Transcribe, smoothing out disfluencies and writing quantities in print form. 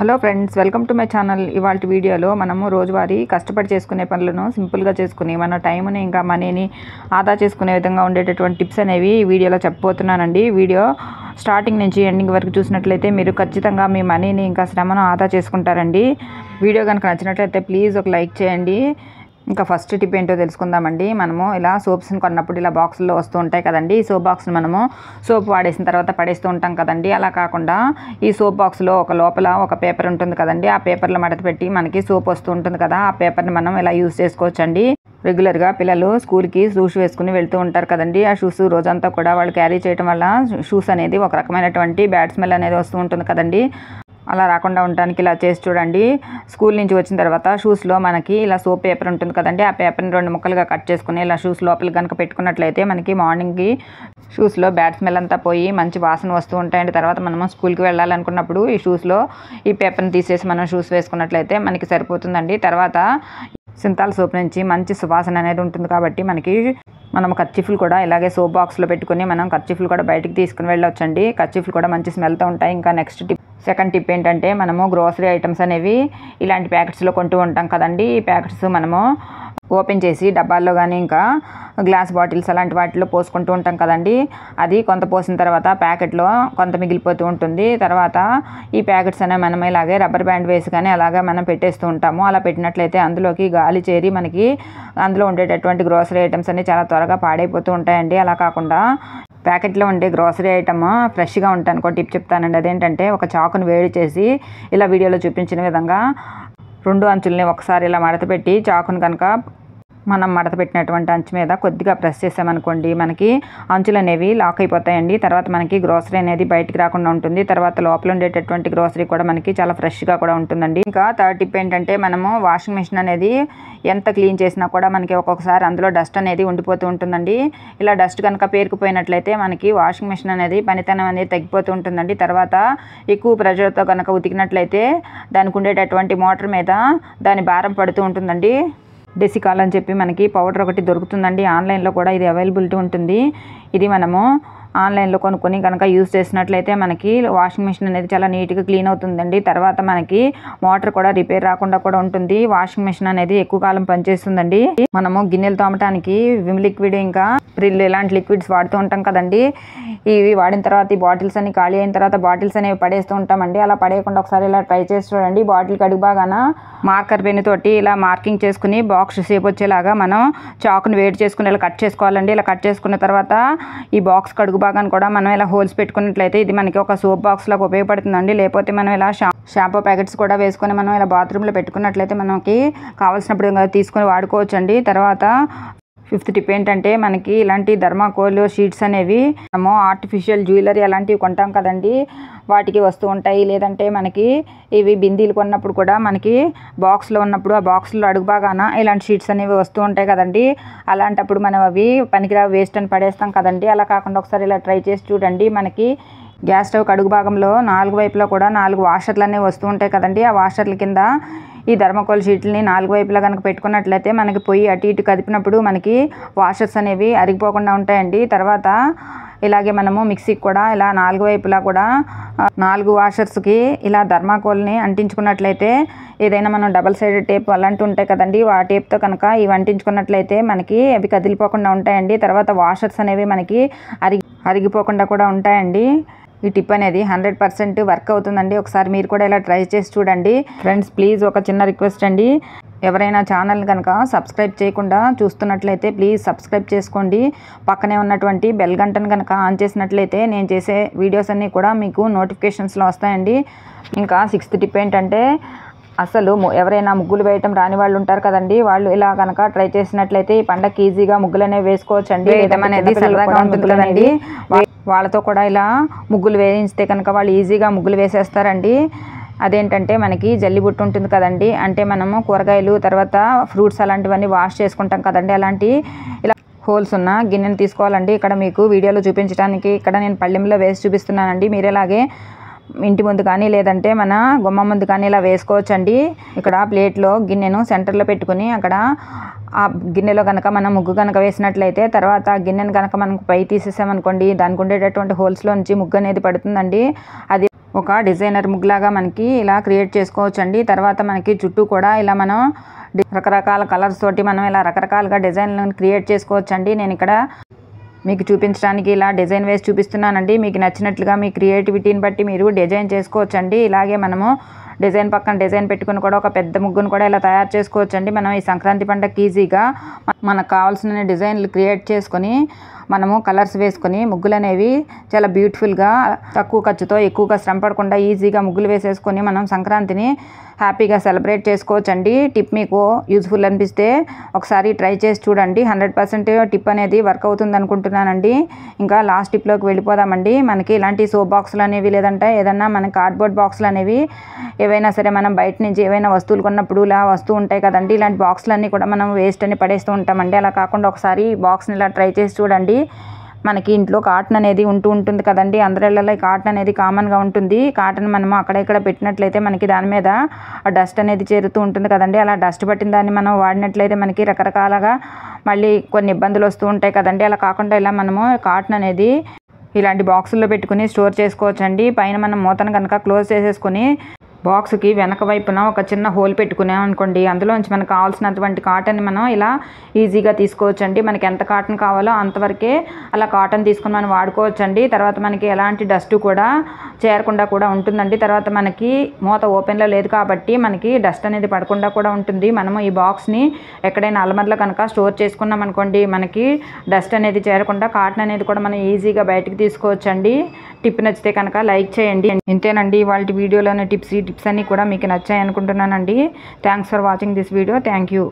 Hello friends, welcome to my channel. ఇవాళ వీడియోలో మనము రోజువారీ కష్టపడి చేసుకునే పనులను సింపుల్గా చేసుకుని మన టైంని ఇంకా మనీని ఆదా చేసుకునే విధంగా ఉండేటటువంటి టిప్స్ అనేవి ఈ వీడియోలో చెప్పబోతున్నానండి. వీడియో స్టార్టింగ్ నుంచి ఎండింగ్ వరకు చూసినట్లయితే మీరు ఖచ్చితంగా మీ మనీని ఇంకా శ్రమను ఆదా చేసుకుంటారండి. వీడియో కనుక నచ్చినట్లయితే ప్లీజ్ ఒక లైక్ చేయండి. ఇంకా ఫస్ట్ టిప్ ఏంటో తెలుసుకుందామండి. మనము ఇలా సోప్స్ని కొన్నప్పుడు ఇలా బాక్సుల్లో వస్తూ ఉంటాయి కదండి. ఈ సోప్ బాక్స్ని మనము సోప్ వాడేసిన తర్వాత పడేస్తూ ఉంటాం కదండి. అలా కాకుండా ఈ సోప్ బాక్స్లో లోపల ఒక పేపర్ ఉంటుంది కదండి. ఆ పేపర్లో మడత పెట్టి మనకి సోప్ వస్తూ ఉంటుంది కదా, ఆ పేపర్ని మనం ఇలా యూజ్ చేసుకోవచ్చండి. రెగ్యులర్గా పిల్లలు స్కూల్కి షూస్ వేసుకుని వెళ్తూ ఉంటారు కదండి. ఆ షూస్ రోజంతా కూడా వాళ్ళు క్యారీ చేయడం వల్ల షూస్ అనేది ఒక రకమైనటువంటి బ్యాడ్ స్మెల్ అనేది వస్తూ ఉంటుంది కదండి. అలా రాకుండా ఉండడానికి ఇలా చేసి చూడండి. స్కూల్ నుంచి వచ్చిన తర్వాత షూస్లో మనకి ఇలా సోప్ పేపర్ ఉంటుంది కదండి. ఆ పేపర్ని 2 ముక్కలుగా కట్ చేసుకుని ఇలా షూస్ లోపలికి కనుక పెట్టుకున్నట్లయితే మనకి మార్నింగ్కి షూస్లో బ్యాడ్ స్మెల్ అంతా పోయి మంచి వాసన వస్తూ ఉంటాయండి. తర్వాత మనము స్కూల్కి వెళ్ళాలనుకున్నప్పుడు ఈ షూస్లో ఈ పేపర్ని తీసేసి మనం షూస్ వేసుకున్నట్లయితే మనకి సరిపోతుందండి. తర్వాత సింతాల్ సోప్ నుంచి మంచి సువాసన అనేది ఉంటుంది కాబట్టి మనం కర్చీఫ్లు కూడా ఇలాగే సోప్ బాక్స్లో పెట్టుకుని మనం కర్చీఫ్లు కూడా బయటికి తీసుకుని వెళ్ళొచ్చండి. కర్చీఫ్లు కూడా మంచి స్మెల్తో ఉంటాయి. ఇంకా సెకండ్ టిప్ ఏంటంటే మనము గ్రోసరీ ఐటమ్స్ అనేవి ఇలాంటి ప్యాకెట్స్లో కొంటూ ఉంటాం కదండి. ఈ ప్యాకెట్స్ మనము ఓపెన్ చేసి డబ్బాల్లో కానీ ఇంకా గ్లాస్ బాటిల్స్ అలాంటి వాటిలో పోసుకుంటూ ఉంటాం కదండి. అది కొంత పోసిన తర్వాత ప్యాకెట్లో కొంత మిగిలిపోతూ ఉంటుంది. తర్వాత ఈ ప్యాకెట్స్ అనేవి మనం ఇలాగే రబ్బర్ బ్యాండ్ వేసి కానీ అలాగే మనం పెట్టేస్తూ ఉంటాము. అలా పెట్టినట్లయితే అందులోకి గాలి చేరి మనకి అందులో ఉండేటటువంటి గ్రోసరీ ఐటమ్స్ అన్ని చాలా త్వరగా పాడైపోతూ ఉంటాయండి. అలా కాకుండా ప్యాకెట్లో ఉండే గ్రోసరీ ఐటమ్ ఫ్రెష్గా ఉంటాను ఒక టిప్ చెప్తానండి. అదేంటంటే ఒక చాకును వేడి చేసి ఇలా వీడియోలో చూపించిన విధంగా 2 అంచుల్ని ఒకసారి ఇలా మడత పెట్టి చాకును కనుక మనం మడత పెట్టినటువంటి అంచు మీద కొద్దిగా ప్రెస్ చేసామనుకోండి, మనకి అంచులు అనేవి లాక్ అయిపోతాయండి. తర్వాత మనకి గ్రోసరీ అనేది బయటికి రాకుండా ఉంటుంది. తర్వాత లోపల ఉండేటటువంటి గ్రోసరీ కూడా మనకి చాలా ఫ్రెష్గా కూడా ఉంటుందండి. ఇంకా థర్డ్ టిప్ ఏంటంటే మనము వాషింగ్ మిషన్ అనేది ఎంత క్లీన్ చేసినా కూడా మనకి ఒక్కొక్కసారి అందులో డస్ట్ అనేది ఉండిపోతూ ఉంటుందండి. ఇలా డస్ట్ కనుక పేరుకుపోయినట్లయితే మనకి వాషింగ్ మిషన్ అనేది పనితనం అనేది తగ్గిపోతూ ఉంటుందండి. తర్వాత ఎక్కువ ప్రెషర్తో కనుక ఉతికినట్లయితే దానికి ఉండేటటువంటి మోటార్ మీద దాని భారం పడుతూ ఉంటుందండి. డెసికాల్ అని చెప్పి మనకి పౌడర్ ఒకటి దొరుకుతుందండి. ఆన్లైన్లో కూడా ఇది అవైలబిలిటీ ఉంటుంది. ఇది మనము ఆన్లైన్లో కొనుక్కొని కనుక యూజ్ చేసినట్లయితే మనకి వాషింగ్ మిషన్ అనేది చాలా నీట్గా క్లీన్ అవుతుందండి. తర్వాత మనకి మోటార్ కూడా రిపేర్ రాకుండా కూడా ఉంటుంది. వాషింగ్ మిషన్ అనేది ఎక్కువ కాలం పనిచేస్తుందండి. మనము గిన్నెలు తోమటానికి విమ్ లిక్విడ్ ఇంకా ప్రిల్ ఇలాంటి లిక్విడ్స్ వాడుతూ ఉంటాం కదండి. ఇవి వాడిన తర్వాత ఈ బాటిల్స్ అన్ని ఖాళీ అయిన తర్వాత బాటిల్స్ అనేవి పడేస్తూ ఉంటామండి. అలా పడేయకుండా ఒకసారి ఇలా ట్రై చేసి చూడండి. బాటిల్కి అడుగు బాగాన మార్కర్ పెన్ తోటి ఇలా మార్కింగ్ చేసుకుని బాక్స్ షేప్ వచ్చేలాగా మనం చాకుని వేడి చేసుకుని ఇలా కట్ చేసుకోవాలండి. ఇలా కట్ చేసుకున్న తర్వాత ఈ బాక్స్ కడుగు భాగాన్ని కూడా మనం ఇలా హోల్స్ పెట్టుకున్నట్లయితే ఇది మనకి ఒక సోప్ బాక్స్ లాగా ఉపయోగపడుతుందండి. లేకపోతే మనం ఇలా షాంపూ ప్యాకెట్స్ కూడా వేసుకొని మనం ఇలా బాత్రూంలో పెట్టుకున్నట్లయితే మనకి కావాల్సినప్పుడు తీసుకొని వాడుకోవచ్చండి. తర్వాత ఫిఫ్త్ టిప్ ఏంటంటే మనకి ఇలాంటి థర్మాకోల్ షీట్స్ అనేవి మనము ఆర్టిఫిషియల్ జ్యువెలరీ అలాంటివి కొంటాం కదండి, వాటికి వస్తూ ఉంటాయి. లేదంటే మనకి ఇవి బిందీలు కొన్నప్పుడు కూడా మనకి బాక్స్లో ఉన్నప్పుడు ఆ బాక్స్లో అడుగు బాగాన ఇలాంటి షీట్స్ అనేవి వస్తూ ఉంటాయి కదండి. అలాంటప్పుడు మనం అవి పనికిరావు వేస్ట్ అని పడేస్తాం కదండి. అలా కాకుండా ఒకసారి ఇలా ట్రై చేసి చూడండి. మనకి గ్యాస్ స్టవ్ అడుగు భాగంలో 4 వైపులా కూడా 4 వాషర్లు అనేవి వస్తూ ఉంటాయి కదండి. ఆ వాషర్ల కింద ఈ థర్మాకోల్ షీట్లని 4 వైపులా కనుక పెట్టుకున్నట్లయితే మనకి పొయ్యి అటు ఇటు కదిపినప్పుడు మనకి వాషర్స్ అనేవి అరిగిపోకుండా ఉంటాయండి. తర్వాత ఇలాగే మనము మిక్సీకి కూడా ఇలా 4 వైపులా కూడా 4 వాషర్స్కి ఇలా థర్మాకోల్ని అంటించుకున్నట్లయితే ఏదైనా మనం డబల్ సైడెడ్ టేప్ అలాంటివి ఉంటాయి కదండి, ఆ టేప్తో కనుక ఇవి అంటించుకున్నట్లయితే మనకి అవి కదిలిపోకుండా ఉంటాయండి. తర్వాత వాషర్స్ అనేవి మనకి అరిగిపోకుండా కూడా ఉంటాయండి. ఈ టిప్ అనేది 100% వర్క్ అవుతుందండి. ఒకసారి మీరు కూడా ఇలా ట్రై చేసి చూడండి. ఫ్రెండ్స్, ప్లీజ్ ఒక చిన్న రిక్వెస్ట్ అండి. ఎవరైనా ఛానల్ కనుక సబ్స్క్రైబ్ చేయకుండా చూస్తున్నట్లయితే ప్లీజ్ సబ్స్క్రైబ్ చేసుకోండి. పక్కనే ఉన్నటువంటి బెల్ గంటను కనుక ఆన్ చేసినట్లయితే నేను చేసే వీడియోస్ అన్నీ కూడా మీకు నోటిఫికేషన్స్లో వస్తాయండి. ఇంకా 6th టిప్ ఏంటంటే అసలు ఎవరైనా ముగ్గులు వేయటం రాని వాళ్ళు ఉంటారు కదండి, వాళ్ళు ఇలా కనుక ట్రై చేసినట్లయితే ఈ పండగకి ఈజీగా ముగ్గులు అనేవి వేసుకోవచ్చండి. వేయడం అనేది సరదాగా ఉంటుంది కదండి. వాళ్ళతో కూడా ఇలా ముగ్గులు వేయిస్తే కనుక వాళ్ళు ఈజీగా ముగ్గులు వేసేస్తారండి. అదేంటంటే మనకి జల్లిబుట్టు ఉంటుంది కదండి, అంటే మనము కూరగాయలు తర్వాత ఫ్రూట్స్ అలాంటివన్నీ వాష్ చేసుకుంటాం కదండి. అలాంటి ఇలా హోల్స్ ఉన్న గిన్నెను తీసుకోవాలండి. ఇక్కడ మీకు వీడియోలో చూపించడానికి ఇక్కడ నేను పళ్ళెంలో వేసి చూపిస్తున్నానండి. మీరు ఇలాగే ఇంటి ముందు కానీ లేదంటే మన గుమ్మ ముందు కానీ ఇలా వేసుకోవచ్చండి. ఇక్కడ ప్లేట్లో గిన్నెను సెంటర్లో పెట్టుకుని అక్కడ ఆ గిన్నెలో కనుక మనం ముగ్గు కనుక వేసినట్లయితే తర్వాత ఆ గిన్నెను కనుక మనం పై తీసేసామనుకోండి, దానికి ఉండేటటువంటి హోల్స్లో నుంచి ముగ్గు అనేది పడుతుందండి. అది ఒక డిజైనర్ ముగ్గులాగా మనకి ఇలా క్రియేట్ చేసుకోవచ్చండి. తర్వాత మనకి చుట్టూ కూడా ఇలా మనం రకరకాల కలర్స్ తోటి మనం ఇలా రకరకాలుగా డిజైన్లను క్రియేట్ చేసుకోవచ్చండి. నేను ఇక్కడ మీకు చూపించడానికి ఇలా డిజైన్ వేసి చూపిస్తున్నానండి. మీకు నచ్చినట్లుగా మీ క్రియేటివిటీని బట్టి మీరు డిజైన్ చేసుకోవచ్చండి. ఇలాగే మనము డిజైన్ పక్కన డిజైన్ పెట్టుకుని కూడా ఒక పెద్ద ముగ్గును కూడా ఇలా తయారు చేసుకోవచ్చండి. మనం ఈ సంక్రాంతి పండుగకి ఈజీగా మనకు కావాల్సిన డిజైన్లు క్రియేట్ చేసుకొని మనము కలర్స్ వేసుకొని ముగ్గులు అనేవి చాలా బ్యూటిఫుల్గా తక్కువ ఖర్చుతో ఎక్కువగా శ్రమ పడకుండా ఈజీగా ముగ్గులు వేసేసుకొని మనం సంక్రాంతిని హ్యాపీగా సెలబ్రేట్ చేసుకోవచ్చండి. టిప్ మీకు యూజ్ఫుల్ అనిపిస్తే ఒకసారి ట్రై చేసి చూడండి. 100% టిప్ అనేది వర్క్ అవుతుంది అనుకుంటున్నానండి. ఇంకా లాస్ట్ టిప్లోకి వెళ్ళిపోదామండి. మనకి ఇలాంటి సోప్ బాక్సులు అనేవి లేదంటే ఏదన్నా మన కార్డ్బోర్డ్ బాక్సులు అనేవి ఏవైనా సరే మనం బయట నుంచి ఏవైనా వస్తువులు కొన్నప్పుడు ఇలా వస్తూ ఉంటాయి కదండి. ఇలాంటి బాక్సులన్నీ కూడా మనం వేస్ట్ అని పడేస్తూ ఉంటామండి. అలా కాకుండా ఒకసారి ఈ బాక్స్ని ఇలా ట్రై చేసి చూడండి. మనకి ఇంట్లో కాటన్ అనేది ఉంటుంది కదండి. అందరిళ్ళలో ఈ కాటన్ అనేది కామన్గా ఉంటుంది. కాటన్ మనము అక్కడ ఇక్కడ పెట్టినట్లయితే మనకి దాని మీద డస్ట్ అనేది చేరుతూ ఉంటుంది కదండి. అలా డస్ట్ పట్టిన దాన్ని మనం వాడినట్లయితే మనకి రకరకాలుగా మళ్ళీ కొన్ని ఇబ్బందులు వస్తూ ఉంటాయి కదండి. అలా కాకుండా ఇలా మనము కాటన్ అనేది ఇలాంటి బాక్సుల్లో పెట్టుకుని స్టోర్ చేసుకోవచ్చండి. పైన మనం మూతను కనుక క్లోజ్ చేసేసుకొని బాక్స్కి వెనక వైపున ఒక చిన్న హోల్ పెట్టుకున్నాం అనుకోండి, అందులోంచి మనకు కావాల్సినటువంటి కాటన్ మనం ఇలా ఈజీగా తీసుకోవచ్చండి. మనకి ఎంత కాటన్ కావాలో అంతవరకే అలా కాటన్ తీసుకొని మనం వాడుకోవచ్చండి. తర్వాత మనకి ఎలాంటి డస్ట్ కూడా చేరకుండా కూడా ఉంటుందండి. తర్వాత మనకి మూత ఓపెన్లో లేదు కాబట్టి మనకి డస్ట్ అనేది పడకుండా కూడా ఉంటుంది. మనము ఈ బాక్స్ని ఎక్కడైనా అల్మర్లో కనుక స్టోర్ చేసుకున్నాం అనుకోండి, మనకి డస్ట్ అనేది చేరకుండా కాటన్ అనేది కూడా మనం ఈజీగా బయటకు తీసుకోవచ్చండి. టిప్ నచ్చితే కనుక లైక్ చేయండి. ఇంతేనండి ఇవాళ వీడియోలోని టిప్స్ అన్నీ కూడా మీకు నచ్చాయి అనుకుంటున్నానండి. Thanks for watching this video. Thank you.